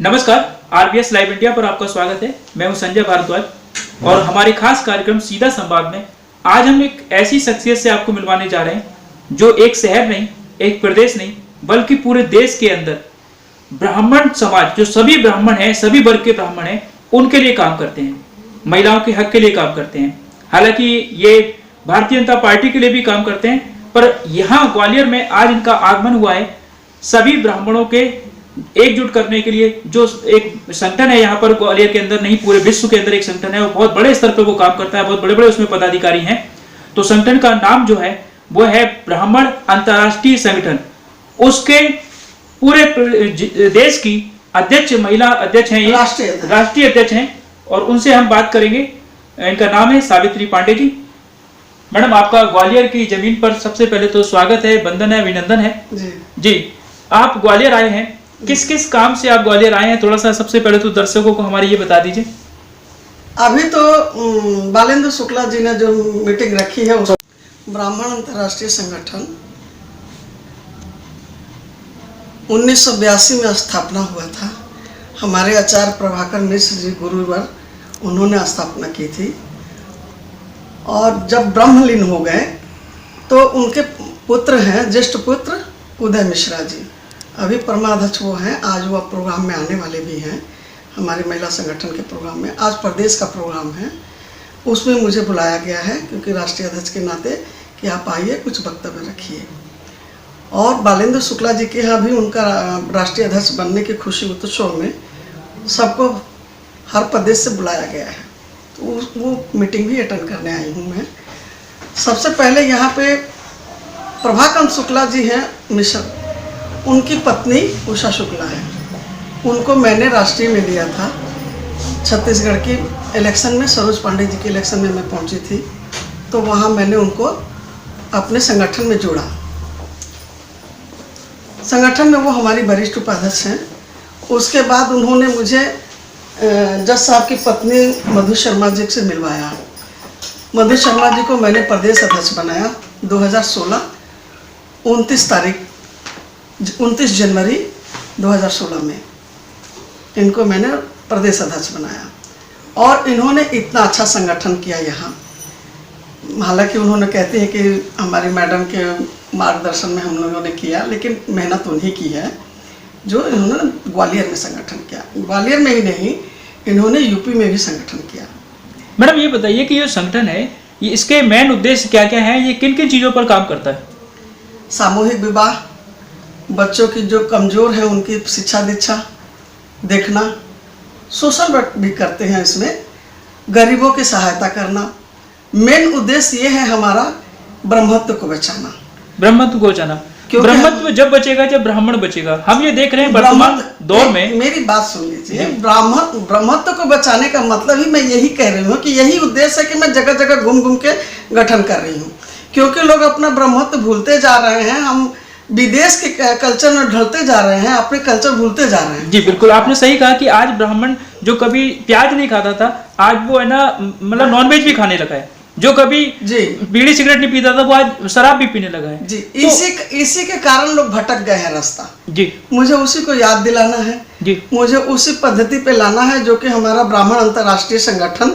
नमस्कार, RBS live India पर आपका स्वागत है। मैं हूं संजय भारद्वाज और हमारे खास कार्यक्रम सीधा संवाद में आज हम एक ऐसी शख्सियत से आपको मिलवाने जा रहे हैं जो एक शहर नहीं, एक प्रदेश नहीं, बल्कि पूरे देश के अंदर ब्राह्मण समाज, जो सभी ब्राह्मण हैं, सभी वर्ग के ब्राह्मण हैं, उनके लिए काम करते हैं, महिलाओं के हक के लिए काम करते हैं। हालांकि ये भारतीय जनता पार्टी के लिए भी काम करते हैं, पर यहाँ ग्वालियर में आज इनका आगमन हुआ है सभी ब्राह्मणों के एकजुट करने के लिए। जो एक संगठन है यहाँ पर ग्वालियर के अंदर नहीं, पूरे विश्व के अंदर एक संगठन है, वो बहुत बड़े स्तर पर वो काम करता है, बहुत बड़े बड़े उसमें पदाधिकारी हैं। तो संगठन का नाम जो है वो है ब्राह्मण अंतर्राष्ट्रीय संगठन। उसके पूरे देश की अध्यक्ष, महिला अध्यक्ष हैं, ये राष्ट्रीय अध्यक्ष हैं और उनसे हम बात करेंगे। इनका नाम है सावित्री पांडे जी। मैडम, आपका ग्वालियर की जमीन पर सबसे पहले तो स्वागत है, वंदन है, अभिनंदन है जी। आप ग्वालियर आए हैं, किस किस काम से आप ग्वालियर आए हैं, थोड़ा सा सबसे पहले तो दर्शकों को हमारे ये बता दीजिए। अभी तो बालेंद्र शुक्ला जी ने जो मीटिंग रखी है, ब्राह्मण अंतर्राष्ट्रीय संगठन 1982 में स्थापना हुआ था। हमारे आचार्य प्रभाकर मिश्र जी गुरुवर, उन्होंने स्थापना की थी और जब ब्रह्मलीन हो गए तो उनके पुत्र हैं, ज्येष्ठ पुत्र उदय मिश्रा जी, अभी परमाध्यक्ष वो हैं। आज वो प्रोग्राम में आने वाले भी हैं, हमारे महिला संगठन के प्रोग्राम में। आज प्रदेश का प्रोग्राम है, उसमें मुझे बुलाया गया है क्योंकि राष्ट्रीय अध्यक्ष के नाते कि आप आइए, कुछ वक्तव्य रखिए। और बालेंद्र शुक्ला जी के यहाँ भी उनका राष्ट्रीय अध्यक्ष बनने की खुशी उत्सव में सबको हर प्रदेश से बुलाया गया है, तो वो मीटिंग भी अटेंड करने आई हूँ मैं। सबसे पहले यहाँ पे प्रभाकांत शुक्ला जी हैं मिश्र, उनकी पत्नी उषा शुक्ला है। उनको मैंने राष्ट्रीय में दिया था छत्तीसगढ़ की इलेक्शन में, सरोज पांडे जी के इलेक्शन में मैं पहुंची थी, तो वहाँ मैंने उनको अपने संगठन में जोड़ा। संगठन में वो हमारी वरिष्ठ उपाध्यक्ष हैं। उसके बाद उन्होंने मुझे जज साहब की पत्नी मधु शर्मा जी से मिलवाया। मधु शर्मा जी को मैंने प्रदेश अध्यक्ष बनाया 2016 29 जनवरी 2016 में इनको मैंने प्रदेश अध्यक्ष बनाया। और इन्होंने इतना अच्छा संगठन किया यहाँ। हालांकि उन्होंने कहते हैं कि हमारी मैडम के मार्गदर्शन में हम लोगों ने किया, लेकिन मेहनत उन्हीं की है जो इन्होंने ग्वालियर में संगठन किया। ग्वालियर में ही नहीं, इन्होंने यूपी में भी संगठन किया। मैडम, ये बताइए कि ये संगठन है, ये इसके मेन उद्देश्य क्या क्या है, ये किन किन चीज़ों पर काम करता है? सामूहिक विवाह, बच्चों की जो कमज़ोर है उनकी शिक्षा दीक्षा देखना, सोशल वर्क भी करते हैं इसमें, गरीबों की सहायता करना। मेन उद्देश्य ये है हमारा ब्रह्मत्व को बचाना। ब्रह्मत्व को बचाना, ब्रह्मत्व जब बचेगा जब ब्राह्मण बचेगा। हम ये देख रहे हैं वर्तमान दौर में। मेरी बात सुन लीजिए, ब्रह्मत्व को बचाने का मतलब ही मैं यही कह रही हूँ कि यही उद्देश्य है कि मैं जगह जगह घूम घूम के गठन कर रही हूँ, क्योंकि लोग अपना ब्रह्मत्व भूलते जा रहे हैं। हम विदेश के कल्चर में ढलते जा रहे हैं, अपने कल्चर भूलते जा रहे हैं। जी बिल्कुल, आपने सही कहा कि आज ब्राह्मण जो कभी प्याज नहीं खाता था, आज वो है ना, मतलब नॉनवेज भी खाने लगा है। जो कभी बीड़ी सिगरेट नहीं पीता था, वो आज शराब भी पीने लगा है। जी, इसी के कारण लोग भटक गए हैं रास्ता। जी, मुझे उसी को याद दिलाना है जी, मुझे उसी पद्धति पे लाना है जो कि हमारा ब्राह्मण अंतर्राष्ट्रीय संगठन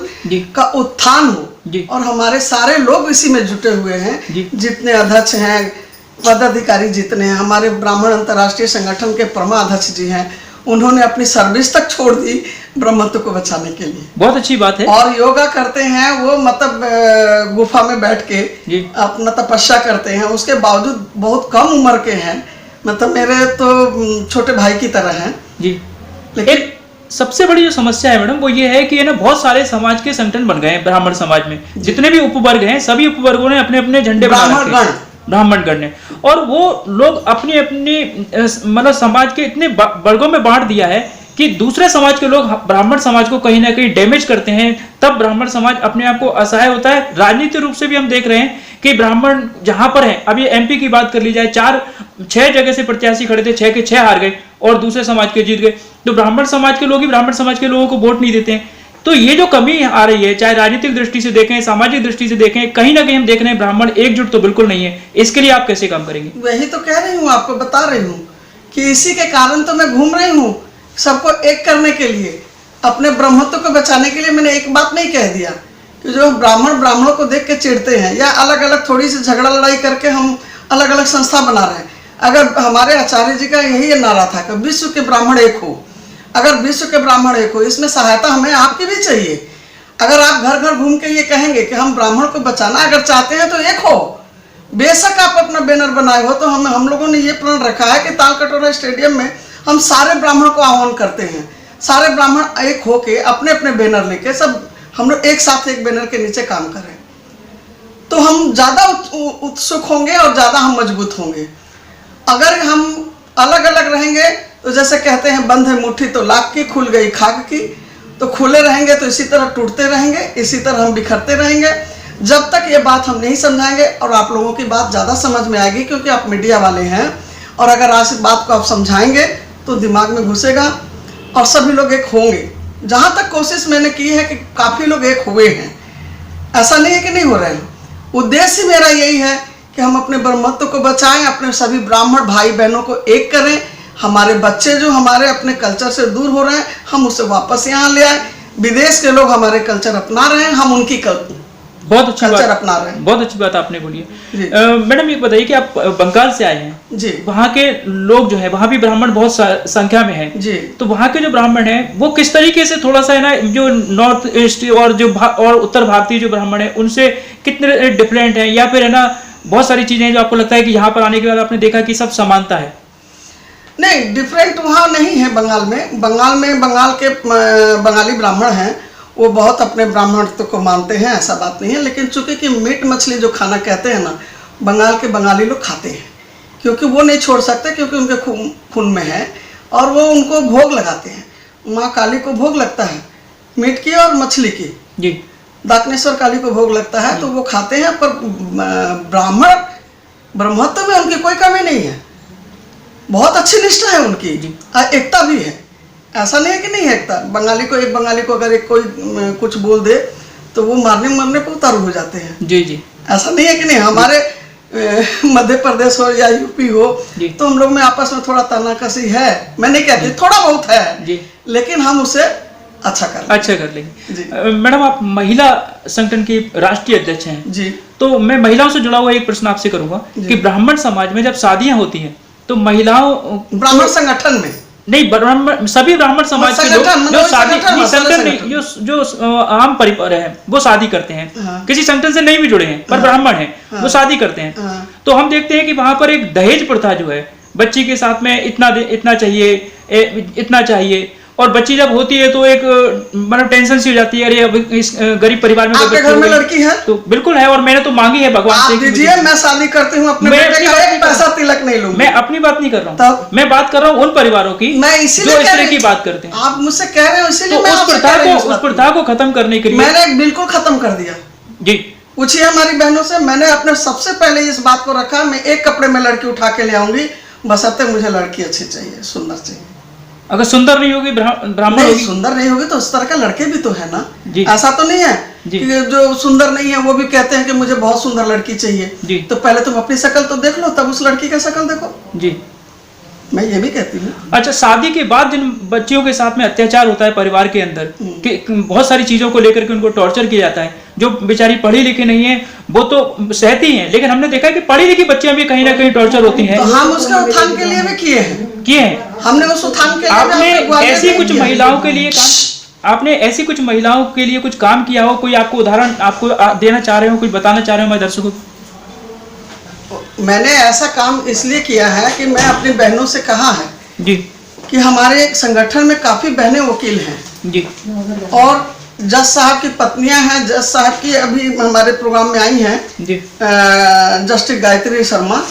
का उत्थान हो जी। और हमारे सारे लोग इसी में जुटे हुए हैं, जितने अध्यक्ष हैं, पदाधिकारी जितने हैं। हमारे ब्राह्मण अंतर्राष्ट्रीय संगठन के परमाध्यक्ष जी हैं, उन्होंने अपनी सर्विस तक छोड़ दी ब्रह्मत्व को बचाने के लिए। बहुत अच्छी बात है। और योगा करते हैं वो, मतलब गुफा में बैठ के अपना तपस्या करते हैं। उसके बावजूद बहुत कम उम्र के हैं, मतलब मेरे तो छोटे भाई की तरह हैं जी। लेकिन सबसे बड़ी जो समस्या है मैडम, वो ये है कि ना बहुत सारे समाज के संगठन बन गए हैं। ब्राह्मण समाज में जितने भी उपवर्ग हैं, सभी उपवर्गों ने अपने अपने झंडे ब्राह्मण गण ने, और वो लोग अपनी अपनी मतलब समाज के इतने वर्गों में बांट दिया है कि दूसरे समाज के लोग ब्राह्मण समाज को कहीं ना कहीं डैमेज करते हैं। तब ब्राह्मण समाज अपने आप को असहाय होता है। राजनीतिक रूप से भी हम देख रहे हैं कि ब्राह्मण जहां पर है, अब ये एमपी की बात कर ली जाए, 6 जगह से प्रत्याशी खड़े थे, 6 के 6 हार गए और दूसरे समाज के जीत गए। तो ब्राह्मण समाज के लोग ही ब्राह्मण समाज के लोगों को वोट नहीं देते हैं। तो ये जो कमी आ रही है, चाहे राजनीतिक दृष्टि से देखें, सामाजिक दृष्टि से देखें, कहीं ना कहीं हम देख रहे हैं ब्राह्मण एकजुट तो बिल्कुल नहीं है। इसके लिए आप कैसे काम करेंगे? वही तो कह रही हूँ, आपको बता रही हूँ कि इसी के कारण तो मैं घूम रही हूँ सबको एक करने के लिए, अपने ब्रह्मत्व को बचाने के लिए मैंने एक बात नहीं कह दिया कि जो ब्राह्मणों को देख के चिढ़ते हैं या अलग अलग थोड़ी सी झगड़ा लड़ाई करके हम अलग अलग संस्था बना रहे हैं। अगर हमारे आचार्य जी का यही नारा था कि विश्व के ब्राह्मण एक हो, अगर विश्व के ब्राह्मण एक हो, इसमें सहायता हमें आपकी भी चाहिए। अगर आप घर घर घूम के ये कहेंगे कि हम ब्राह्मण को बचाना अगर चाहते हैं तो एक हो, बेशक आप अपना बैनर बनाए हो, तो हम लोगों ने ये प्रण रखा है कि ताल कटोरा स्टेडियम में हम सारे ब्राह्मण को आह्वान करते हैं, सारे ब्राह्मण एक होके अपने अपने बैनर लेके सब हम लोग एक साथ एक बैनर के नीचे काम करें, तो हम ज़्यादा उत्सुक होंगे और ज़्यादा हम मजबूत होंगे। अगर हम अलग अलग रहेंगे तो जैसे कहते हैं बंद है मुट्ठी तो लाख की, खुल गई खाक की, तो खुले रहेंगे तो इसी तरह टूटते रहेंगे, इसी तरह हम बिखरते रहेंगे जब तक ये बात हम नहीं समझाएंगे। और आप लोगों की बात ज़्यादा समझ में आएगी क्योंकि आप मीडिया वाले हैं, और अगर आज इस बात को आप समझाएंगे तो दिमाग में घुसेगा और सभी लोग एक होंगे। जहाँ तक कोशिश मैंने की है कि काफ़ी लोग एक हुए हैं, ऐसा नहीं है कि नहीं हो रहे हैं। उद्देश्य मेरा यही है कि हम अपने ब्रह्मत्व को बचाएं, अपने सभी ब्राह्मण भाई बहनों को एक करें, हमारे बच्चे जो हमारे अपने कल्चर से दूर हो रहे हैं हम उसे वापस यहाँ ले आए। विदेश के लोग हमारे कल्चर अपना रहे हैं, हम उनकी बहुत अच्छी कल्चर बात अपना रहे हैं। बहुत अच्छी बात आपने बोली है। मैडम ये बताइए कि आप बंगाल से आए हैं जी, वहाँ के लोग जो है वहाँ भी ब्राह्मण बहुत संख्या में है जी, तो वहाँ के जो ब्राह्मण हैं वो किस तरीके से थोड़ा सा है ना जो नॉर्थ ईस्ट और जो और उत्तर भारतीय जो ब्राह्मण है उनसे कितने डिफरेंट हैं, या फिर है ना बहुत सारी चीजें जो आपको लगता है कि यहाँ पर आने के बाद आपने देखा कि सब समानता है? नहीं, डिफरेंट वहाँ नहीं है। बंगाल में बंगाल के बंगाली ब्राह्मण हैं, वो बहुत अपने ब्राह्मणत्व को मानते हैं, ऐसा बात नहीं है। लेकिन चूंकि कि मीट मछली जो खाना कहते हैं ना, बंगाल के बंगाली लोग खाते हैं क्योंकि वो नहीं छोड़ सकते, क्योंकि उनके खून में है, और वो उनको भोग लगाते हैं। माँ काली को भोग लगता है मीट की और मछली की जी, दाकनेश्वर काली को भोग लगता है, तो वो खाते हैं। पर ब्राह्मण ब्रह्मत्व में उनकी कोई कमी नहीं है, बहुत अच्छी निष्ठा है उनकी, एकता भी है। ऐसा नहीं है कि नहीं है एकता। एक बंगाली को अगर एक कोई कुछ बोल दे तो वो मारने पर उतारू हो जाते हैं। जी जी, ऐसा नहीं है कि नहीं। हमारे मध्य प्रदेश हो या यूपी हो तो हम लोग में आपस में थोड़ा तनाकसी है, मैं नहीं कहती, थोड़ा बहुत है जी, लेकिन हम उसे अच्छा कर लेंगे। मैडम आप महिला संगठन की राष्ट्रीय अध्यक्ष हैं जी, तो मैं महिलाओं से जुड़ा हुआ एक प्रश्न आपसे करूंगा कि ब्राह्मण समाज में जब शादियां होती हैं तो महिलाओं ब्राह्मण संगठन में नहीं, सभी ब्राह्मण समाज के लोग जो शादी संगठन नहीं, जो आम परिवार है वो शादी करते हैं, किसी संगठन से नहीं भी जुड़े हैं पर ब्राह्मण हैं, वो शादी करते हैं, तो हम देखते हैं कि वहां पर एक दहेज प्रथा जो है, बच्ची के साथ में इतना चाहिए, और बच्ची जब होती है तो एक मतलब टेंशन सी हो जाती है, अरे अब इस गरीब परिवार में आपके घर में लड़की है तो बिल्कुल है, और मैंने तो मांगी है भगवान से दीजिए, मैं शादी करती हूँ, अपने बेटे का एक पैसा तिलक नहीं लूंगी। मैं अपनी बात नहीं कर रहा हूँ, मैं बात कर रहा हूँ उन परिवारों की मैं जो इस तरह की बात करते हैं। आप मुझसे कह रहे हो इसीलिए मैं उस प्रथा को खत्म करने के लिए मैंने बिल्कुल खत्म कर दिया जी। पूछिए हमारी बहनों से, मैंने अपने सबसे पहले इस बात को रखा, मैं एक कपड़े में लड़की उठा के ले आऊंगी, बशर्ते मुझे लड़की अच्छी चाहिए, सुंदर चाहिए। अगर सुंदर नहीं होगी, ब्राह्मण होगी, सुंदर नहीं होगी तो उस तरह के लड़के भी तो है ना, ऐसा तो नहीं है कि जो सुंदर नहीं है वो भी कहते हैं कि मुझे बहुत सुंदर लड़की चाहिए। तो पहले तुम अपनी शक्ल तो देख लो, तब उस लड़की का शक्ल देखो जी, मैं ये भी कहती हूँ। अच्छा, शादी के बाद जिन बच्चियों के साथ में अत्याचार होता है परिवार के अंदर, कि बहुत सारी चीजों को लेकर के उनको टॉर्चर किया जाता है, जो बेचारी पढ़ी लिखी नहीं है वो तो सहती हैं, लेकिन हमने देखा है कि पढ़ी लिखी बच्चियां भी कहीं ना कहीं टॉर्चर होती हैं। तो हम उसके उत्थान के लिए भी किए हैं, हमने उस उत्थान के लिए आपने ऐसी कुछ महिलाओं के लिए आपने ऐसी कुछ महिलाओं के लिए कुछ काम किया हो, कोई आपको उदाहरण आपको देना चाह रहे हो, कुछ बताना चाह रहे हो हमारे दर्शकों? मैंने ऐसा काम इसलिए किया है कि मैं अपनी बहनों से कहा है जी कि हमारे संगठन में काफी बहनें वकील हैं जी, और जज साहब की पत्नियां हैं, जज साहब की अभी हमारे प्रोग्राम में आई हैं जी, जस्टिस गायत्री शर्मा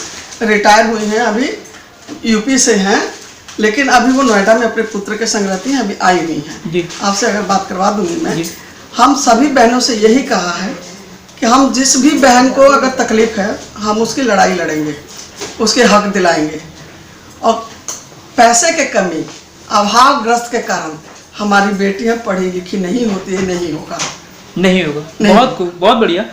रिटायर हुई हैं, अभी यूपी से हैं, लेकिन अभी वो नोएडा में अपने पुत्र के संग रहती हैं, अभी आई नहीं हैं। आपसे अगर बात करवा दूंगी मैं। हम सभी बहनों से यही कहा है कि हम जिस भी बहन को अगर तकलीफ है हम उसकी लड़ाई लड़ेंगे, उसके हक दिलाएंगे, और पैसे के कमी अभावग्रस्त के कारण हमारी बेटियां पढ़ी लिखी नहीं होती है, नहीं होगा। बहुत बढ़िया।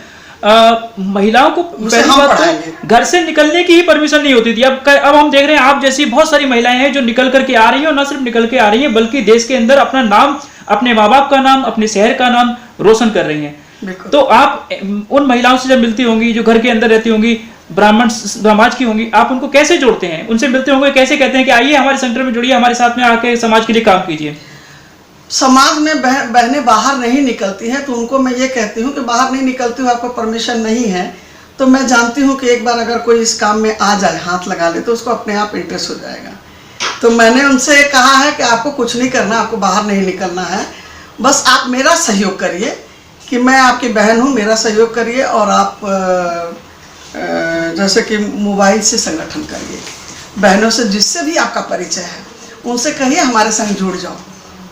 महिलाओं को उसे पहली हम बात पढ़ाएंगे। तो घर से निकलने की ही परमिशन नहीं होती थी। अब हम देख रहे हैं आप जैसी बहुत सारी महिलाएं हैं जो निकल करके आ रही हैं, और न सिर्फ निकल के आ रही हैं बल्कि देश के अंदर अपना नाम, अपने माँ बाप का नाम, अपने शहर का नाम रोशन कर रही हैं। तो आप उन महिलाओं से जब मिलती होंगी जो घर के अंदर रहती होंगी, ब्राह्मण समाज की होंगी, आप उनको कैसे जोड़ते हैं? उनसे मिलते होंगे, कैसे कहते हैं कि आइए हमारे सेंटर में जुड़िए, हमारे साथ में आके समाज के लिए काम कीजिए? समाज में बहनें बाहर नहीं निकलती हैं तो उनको मैं ये कहती हूँ कि बाहर नहीं निकलती हूँ, आपको परमिशन नहीं है, तो मैं जानती हूँ कि एक बार अगर कोई इस काम में आ जाए, हाथ लगा ले, तो उसको अपने आप इंटरेस्ट हो जाएगा। तो मैंने उनसे कहा है कि आपको कुछ नहीं करना, आपको बाहर नहीं निकलना है, बस आप मेरा सहयोग करिए कि मैं आपकी बहन हूँ, मेरा सहयोग करिए, और आप जैसे कि मोबाइल से संगठन करिए, बहनों से जिससे भी आपका परिचय है उनसे कहिए हमारे संग जुड़ जाओ।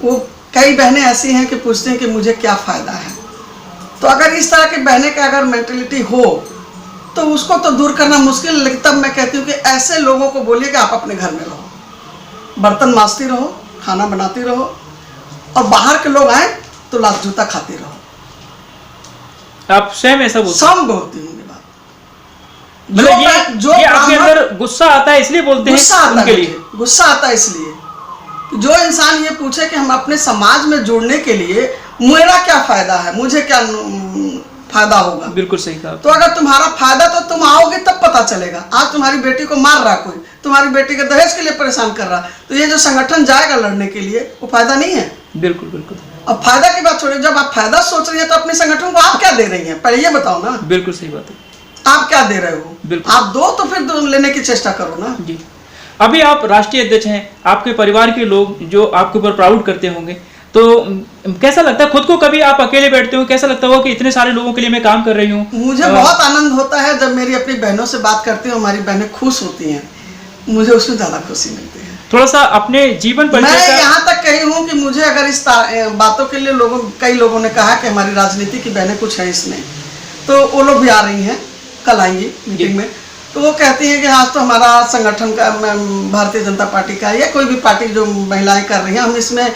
वो कई बहनें ऐसी हैं कि पूछती हैं कि मुझे क्या फ़ायदा है। तो अगर इस तरह की बहनें का अगर मेंटलिटी हो तो उसको तो दूर करना मुश्किल है, लेकिन तब मैं कहती हूँ कि ऐसे लोगों को बोलिए कि आप अपने घर में रहो, बर्तन मांजती रहो, खाना बनाती रहो, और बाहर के लोग आए तो लात जूता खाती रहो। आप स्वयं ऐसा बोलते सब बोलती हूँ ये बात। मतलब ये आपके अंदर गुस्सा आता है इसलिए बोलते हैं उनके लिए? गुस्सा आता है इसलिए जो इंसान ये पूछे कि हम अपने समाज में जुड़ने के लिए मेरा क्या फायदा है, मुझे क्या फायदा होगा। बिल्कुल सही कहा। तो अगर तुम्हारा फायदा, तो तुम आओगे तब पता चलेगा। आज तुम्हारी बेटी को मार रहा कोई, तुम्हारी बेटी के दहेज के लिए परेशान कर रहा, तो ये जो संगठन जाएगा लड़ने के लिए, वो फायदा नहीं है। बिल्कुल बिल्कुल। अब फायदा की बात छोड़िए, जब आप फायदा सोच रही है तो अपने संगठन को आप क्या दे रही हैं, पहले ये बताओ ना। बिल्कुल सही बात है। आप क्या दे रहे हो? आप दो तो फिर दो लेने की चेष्टा करो ना। जी। अभी आप राष्ट्रीय अध्यक्ष हैं, आपके परिवार के लोग जो आपके ऊपर प्राउड करते होंगे, तो कैसा लगता है? खुद को कभी आप अकेले बैठते हो, कैसा लगता होगा कि इतने सारे लोगों के लिए मैं काम कर रही हूँ? मुझे बहुत आनंद होता है जब मेरी अपनी बहनों से बात करती हूँ, हमारी बहनें खुश होती हैं, मुझे उसमें ज्यादा खुशी मिलती है। थोड़ा सा अपने जीवन पर मैं यहाँ तक कही हूँ कि मुझे अगर इस बातों के लिए कई लोगों ने कहा कि हमारी राजनीति की बहनें कुछ है इसमें, तो वो लोग भी आ रही हैं, कल आएंगी मीटिंग में, तो वो कहती हैं कि आज तो हमारा संगठन का, भारतीय जनता पार्टी का या कोई भी पार्टी जो महिलाएं कर रही हैं, हम इसमें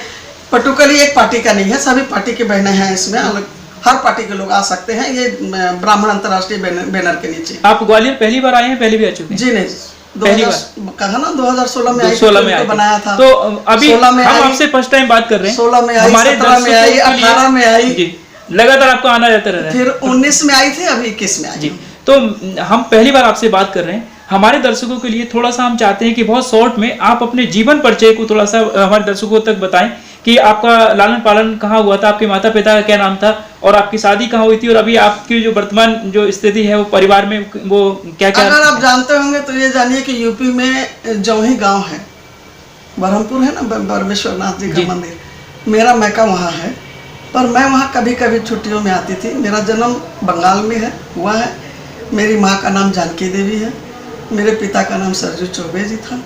पर्टिकुलरली एक पार्टी का नहीं है, सभी पार्टी की बहनें हैं इसमें, अलग हर पार्टी के लोग आ सकते हैं, ये ब्राह्मण अंतर्राष्ट्रीय बैनर के नीचे। आप ग्वालियर पहली बार आए हैं? पहले भी आ चुके हैं? जी नहीं, पहली बार कहा ना 2016 में आई, 16 में बनाया था। तो अभी हम आपसे फर्स्ट टाइम बात कर रहे हैं। 16 में आई, 17 में आई, 18 में आई, लगातार आपको आना जाता रहा है। फिर 19 में आई थी, अभी 21 में आई जी। तो हम पहली बार आपसे बात कर रहे हैं। हमारे दर्शकों के लिए थोड़ा सा हम चाहते हैं कि बहुत शॉर्ट में आप अपने जीवन परिचय को थोड़ा सा हमारे दर्शकों तक बताएं कि आपका लालन पालन कहाँ हुआ था, आपके माता पिता का क्या नाम था, और आपकी शादी कहाँ हुई थी, और अभी आपकी जो वर्तमान जो स्थिति है वो परिवार में वो क्या क्या। अगर आप जानते होंगे तो ये जानिए कि यूपी में जौही गांव है, बरहमपुर है ना, बरमेश्वर नाथ जी का मंदिर, मेरा मैका वहाँ है, पर मैं वहाँ कभी कभी छुट्टियों में आती थी। मेरा जन्म बंगाल में हुआ है। मेरी माँ का नाम जानकी देवी है, मेरे पिता का नाम सरजू चौबे जी था,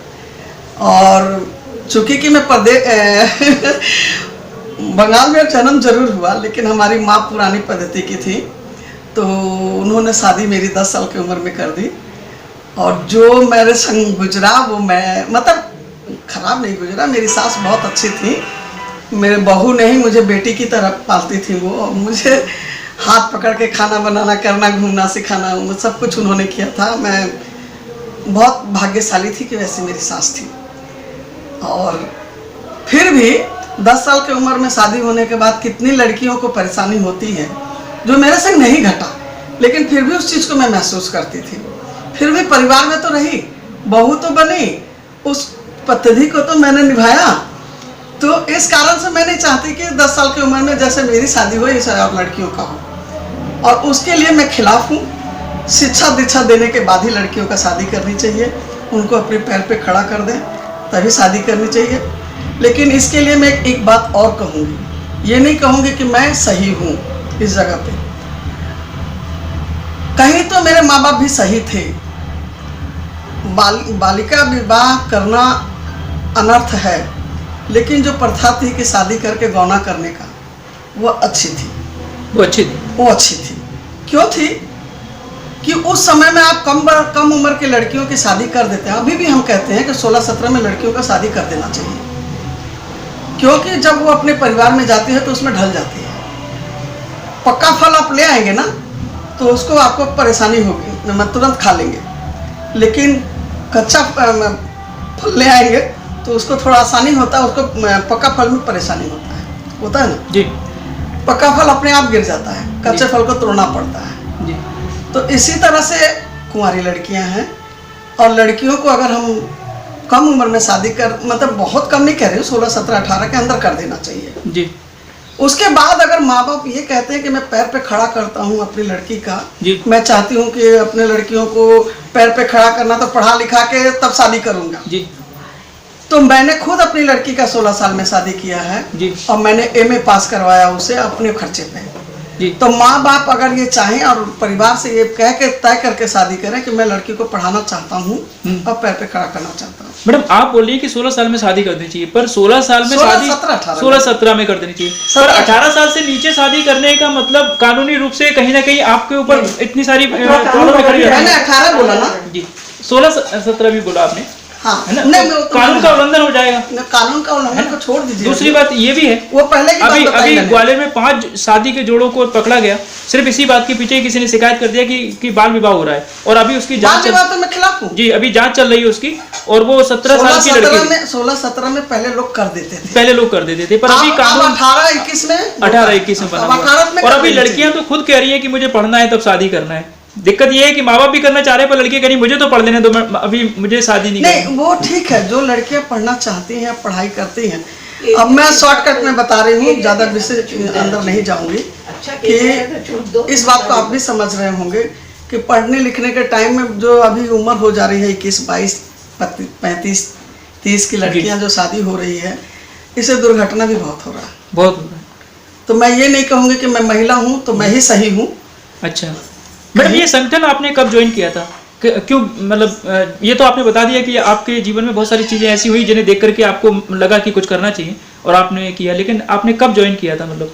और चूँकि कि मैं बंगाल में जन्म जरूर हुआ, लेकिन हमारी माँ पुरानी पद्धति की थी, तो उन्होंने शादी मेरी 10 साल की उम्र में कर दी, और जो मेरे संग गुजरा वो मैं मतलब खराब नहीं गुजरा। मेरी सास बहुत अच्छी थी, मेरे बहू नहीं, मुझे बेटी की तरह पालती थी वो, और मुझे हाथ पकड़ के खाना बनाना, करना, घूमना सिखाना, सब कुछ उन्होंने किया था। मैं बहुत भाग्यशाली थी कि वैसी मेरी सास थी। और फिर भी 10 साल की उम्र में शादी होने के बाद कितनी लड़कियों को परेशानी होती है, जो मेरे संग नहीं घटा, लेकिन फिर भी उस चीज़ को मैं महसूस करती थी। फिर भी परिवार में तो रही, बहू तो बनी, उस पद्धति को तो मैंने निभाया। तो इस कारण से मैं नहीं चाहती कि 10 साल की उम्र में जैसे मेरी शादी हो इस और लड़कियों का हो, और उसके लिए मैं खिलाफ हूँ। शिक्षा दीक्षा देने के बाद ही लड़कियों का शादी करनी चाहिए, उनको अपने पैर पे खड़ा कर दें तभी शादी करनी चाहिए। लेकिन इसके लिए मैं एक बात और कहूँगी, ये नहीं कहूँगी कि मैं सही हूँ इस जगह पे, कहीं तो मेरे माँ बाप भी सही थे। बालिका विवाह करना अनर्थ है, लेकिन जो प्रथा थी कि शादी करके गौना करने का, वो अच्छी थी। वो अच्छी थी। क्यों थी? कि उस समय में आप कम उम्र की लड़कियों की शादी कर देते हैं। अभी भी हम कहते हैं कि 16-17 में लड़कियों का शादी कर देना चाहिए, क्योंकि जब वो अपने परिवार में जाती है तो उसमें ढल जाती है। पक्का फल आप ले आएंगे ना, तो उसको आपको परेशानी होगी, मैं तुरंत खा लेंगे। लेकिन कच्चा फल ले आएंगे तो उसको थोड़ा आसानी होता है, उसको पक्का फल में परेशानी होता है ना जी। पक्का फल अपने आप गिर जाता है, कच्चे फल को तोड़ना पड़ता है जी। तो इसी तरह से कुंवारी लड़कियां हैं, और लड़कियों को अगर हम कम उम्र में शादी कर, मतलब बहुत कम नहीं कह रही हूँ, 16, 17, 18 के अंदर कर देना चाहिए जी। उसके बाद अगर माँ बाप ये कहते हैं कि मैं पैर पे खड़ा करता हूँ अपनी लड़की का, जी। मैं चाहती हूँ कि अपने लड़कियों को पैर पे खड़ा करना, तो पढ़ा लिखा के तब शादी करूँगा जी। तो मैंने खुद अपनी लड़की का 16 साल में शादी किया है जी। और मैंने MA पास करवाया उसे अपने खर्चे पे जी। तो माँ बाप अगर ये चाहें और परिवार से ये कह के तय करके शादी करें कि मैं लड़की को पढ़ाना चाहता हूँ और पैर पे खड़ा करना चाहता हूँ। मैडम आप बोल रही है कि 16 साल में शादी कर देनी चाहिए, पर 16 साल में 16, शादी 17, 18 16-17 में कर देनी चाहिए, पर 18 साल से नीचे शादी करने का मतलब कानूनी रूप से कहीं ना कहीं आपके ऊपर इतनी सारी मैंने 18 बोला ना जी, 16-17 भी बोला आपने, हाँ है ना? नहीं, तो कानून का उल्लंघन हो जाएगा। कानून का उल्लंघन को छोड़ दीजिए। दूसरी बात ये भी है, वो पहले की अभी बात बताई अभी मैंने। ग्वालियर में 5 शादी के जोड़ों को पकड़ा गया सिर्फ इसी बात के पीछे किसी ने शिकायत कर दिया कि बाल विवाह हो रहा है, और अभी उसकी बाल जांच विवाह तो मैं खिलाफ हूँ जी, अभी जांच चल रही है उसकी, और वो 17 साल की लड़की 16-17 में पहले लोग कर देते थे, पहले लोग कर देते थे, पर अभी कानून 18-21 में 18-21 में बना अब हुआ 18 में है। और कर अभी देनी लड़कियां तो खुद कह रही है कि मुझे पढ़ना है तब शादी करना है। दिक्कत ये है कि माँ बाप भी करना चाह रहे हैं, पर लड़कियां कह रही मुझे तो पढ़ लेने दो, मैं अभी मुझे शादी नहीं करनी। नहीं वो ठीक है, जो लड़कियां पढ़ना चाहती हैं पढ़ाई करती हैं। अब मैं शॉर्टकट में बता रही हूँ, ज्यादा विषय अंदर नहीं जाऊंगी कि इस बात को आप भी समझ रहे होंगे कि पढ़ने लिखने के टाइम में जो अभी उम्र हो जा रही है 21, 22, 35, 30 की लड़कियां जो शादी हो रही है, इससे दुर्घटना भी बहुत हो रहा है, बहुत हो रहा है। तो मैं ये नहीं कहूँगी कि मैं महिला हूँ तो मैं ही सही हूँ। अच्छा मैडम, ये संगठन आपने कब ज्वाइन किया था, क्यों, मतलब ये तो आपने बता दिया कि आपके जीवन में बहुत सारी चीजें ऐसी हुई जिन्हें देख करके आपको लगा कि कुछ करना चाहिए और आपने किया, लेकिन आपने कब ज्वाइन किया था? मतलब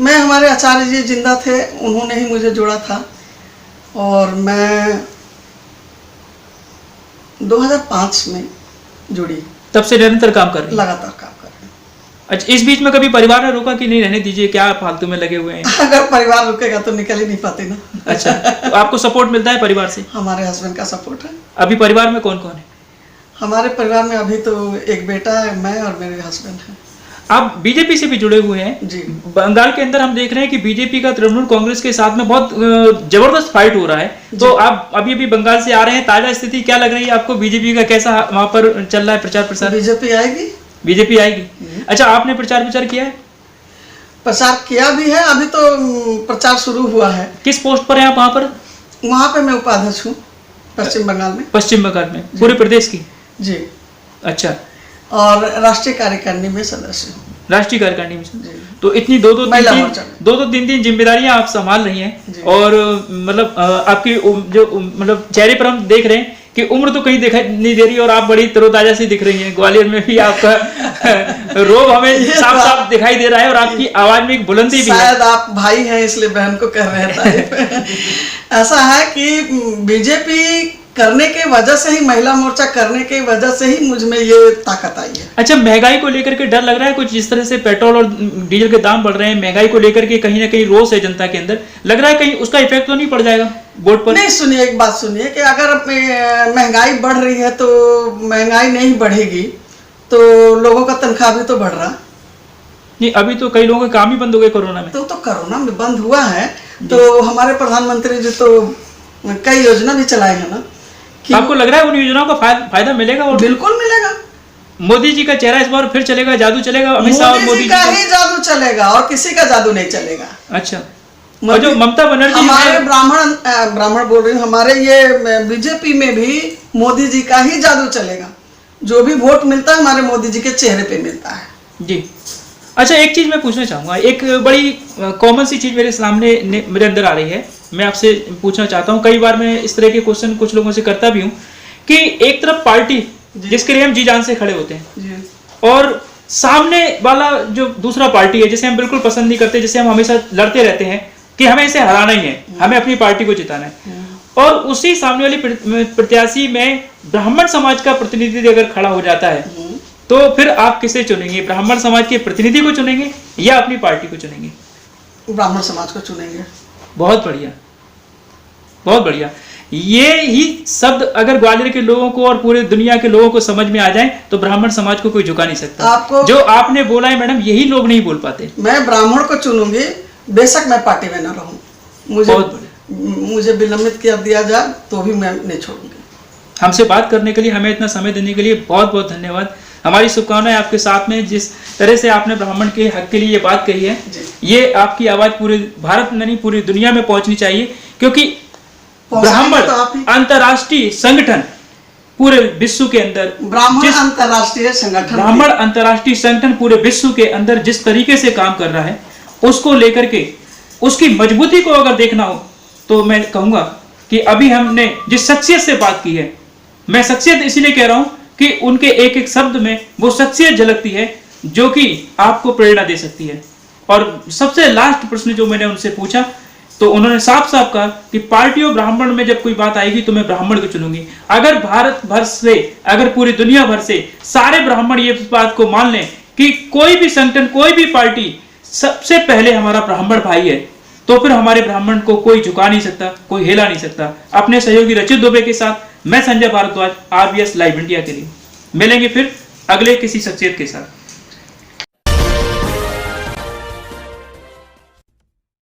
मैं, हमारे आचार्य जी जिंदा थे, उन्होंने ही मुझे जोड़ा था, और मैं 2005 में जुड़ी, तब से निरंतर काम कर रही हैं? लगातार काम कर रही हूँ। अच्छा, इस बीच में कभी परिवार ने रोका कि नहीं रहने दीजिए, क्या फालतू में लगे हुए हैं? अगर परिवार रुकेगा तो निकल ही नहीं पाते ना। अच्छा, तो आपको सपोर्ट मिलता है परिवार से? हमारे हस्बैंड का सपोर्ट है। अभी परिवार में कौन कौन है? हमारे परिवार में अभी तो एक बेटा है, मैं और मेरे हस्बैंड हैं। आप बीजेपी से भी जुड़े हुए हैं जी। बंगाल के अंदर हम देख रहे हैं कि बीजेपी का तृणमूल कांग्रेस के साथ में बहुत जबरदस्त फाइट हो रहा है, तो आप अभी अभी बंगाल से आ रहे हैं, ताजा स्थिति क्या लग रही है आपको? बीजेपी का कैसा वहां पर चल रहा है प्रचार प्रसार? बीजेपी आएगी। बीजेपी आएगी। अच्छा, आपने प्रचार प्रचार किया है? प्रचार किया भी है, अभी तो प्रचार शुरू हुआ है। किस पोस्ट पर है आप वहां पर? वहाँ पे मैं उपाध्यक्ष हूँ, पश्चिम बंगाल में। पश्चिम बंगाल में पूरे प्रदेश की? जी। अच्छा, और राष्ट्रीय कार्यकारिणी में सदस्य हूँ। राष्ट्रीय कार्यकारिणी में, तो इतनी दो तीन जिम्मेदारियां आप संभाल रही हैं, और मतलब आपकी जो मतलब चेहरे पर हम देख रहे हैं कि उम्र तो कहीं दिखाई नहीं दे रही, और आप बड़ी तरोताजा सी दिख रही हैं। ग्वालियर में भी आपका रोब हमें साफ साफ दिखाई दे रहा है, और आपकी आवाज में एक बुलंदी भी है। शायद आप भाई हैं इसलिए बहन को कह रहे हैं। ऐसा है कि बीजेपी करने के वजह से ही, महिला मोर्चा करने के वजह से ही मुझ में ये ताकत आई है। अच्छा, महंगाई को लेकर के डर लग रहा है कुछ? जिस तरह से पेट्रोल और डीजल के दाम बढ़ रहे हैं, महंगाई को लेकर के कहीं ना कहीं रोष है जनता के अंदर, लग रहा है कहीं उसका इफेक्ट तो नहीं पड़ जाएगा वोट पर? नहीं, सुनिए, एक बात सुनिए कि अगर महंगाई बढ़ रही है तो महंगाई नहीं बढ़ेगी तो लोगों का तनख्वाह भी तो बढ़ रहा। नहीं, अभी तो कई लोगों के काम ही बंद हो गए कोरोना में। तो कोरोना में बंद हुआ है, तो हमारे प्रधानमंत्री जी तो कई योजना भी चलाए हैं ना। आपको लग रहा है उन योजनाओं का फायदा मिलेगा? और बिल्कुल मिलेगा। मोदी जी का चेहरा इस बार फिर चलेगा, जादू चलेगा, अमित शाह और मोदी जी का ही जादू चलेगा और किसी का जादू नहीं चलेगा। अच्छा, और जो ममता बनर्जी, हमारे ब्राह्मण बोल रही हूँ, हमारे ये बीजेपी में भी मोदी जी का ही जादू चलेगा। जो भी वोट मिलता है हमारे मोदी जी के चेहरे पे मिलता है। जी। अच्छा, एक चीज मैं पूछना चाहूंगा, एक बड़ी कॉमन सी चीज मेरे सामने मेरे अंदर आ रही है, मैं आपसे पूछना चाहता हूँ। कई बार मैं इस तरह के क्वेश्चन कुछ लोगों से करता भी हूँ कि एक तरफ पार्टी जिसके लिए हम जी जान से खड़े होते हैं, और सामने वाला जो दूसरा पार्टी है जिसे हम बिल्कुल पसंद नहीं करते, जिसे हम हमेशा लड़ते रहते हैं कि हमें इसे हराना ही है, हमें अपनी पार्टी को जिताना है, और उसी सामने वाली प्रत्याशी में ब्राह्मण समाज का प्रतिनिधि अगर खड़ा हो जाता है, तो फिर आप किसे चुनेंगे? ब्राह्मण समाज के प्रतिनिधि को चुनेंगे या अपनी पार्टी को चुनेंगे? ब्राह्मण समाज को चुनेंगे। बहुत बढ़िया। बहुत बढ़िया। ये ही शब्द अगर ग्वालियर के लोगों को और पूरे दुनिया के लोगों को समझ में आ जाए तो ब्राह्मण समाज को कोई झुका नहीं सकता। आपको जो आपने बोला है मैडम, यही लोग नहीं बोल पाते। मैं ब्राह्मण को चुनूंगी, बेशक मैं पार्टी में न रहूं, बहुत मुझे विलंबित कर दिया जाए तो भी मैं नहीं छोड़ूंगी। हमसे बात करने के लिए, हमें इतना समय देने के लिए बहुत बहुत धन्यवाद। हमारी शुभकामनाएं आपके साथ में। जिस तरह से आपने ब्राह्मण के हक के लिए ये बात कही है, ये आपकी आवाज पूरे भारत में नहीं पूरी दुनिया में पहुंचनी चाहिए, क्योंकि ब्राह्मण अंतर्राष्ट्रीय संगठन पूरे विश्व के अंदर, ब्राह्मण अंतर्राष्ट्रीय संगठन, ब्राह्मण अंतर्राष्ट्रीय संगठन पूरे विश्व के अंदर जिस तरीके से काम कर रहा है, उसको लेकर के उसकी मजबूती को अगर देखना हो तो मैं कहूंगा कि अभी हमने जिस शख्सियत से बात की है, मैं शख्सियत इसीलिए कह रहा हूं कि उनके एक एक शब्द में वो शख्सियत झलकती है जो कि आपको प्रेरणा दे सकती है। और सबसे लास्ट प्रश्न जो मैंने उनसे पूछा तो उन्होंने साफ साफ कहा कि पार्टी और ब्राह्मण में जब कोई बात आएगी तो मैं ब्राह्मण को चुनूंगी। अगर भारत भर से, अगर पूरी दुनिया भर से सारे ब्राह्मण ये बात को मान लें कि कोई भी संगठन, कोई भी पार्टी, सबसे पहले हमारा ब्राह्मण भाई है, तो फिर हमारे ब्राह्मण को कोई झुका नहीं सकता, कोई हिला नहीं सकता। अपने सहयोगी रचित दुबे के साथ मैं Sanjay Bharadwaj, RBS live India के लिए। मिलेंगे फिर अगले किसी शख्सियत के साथ।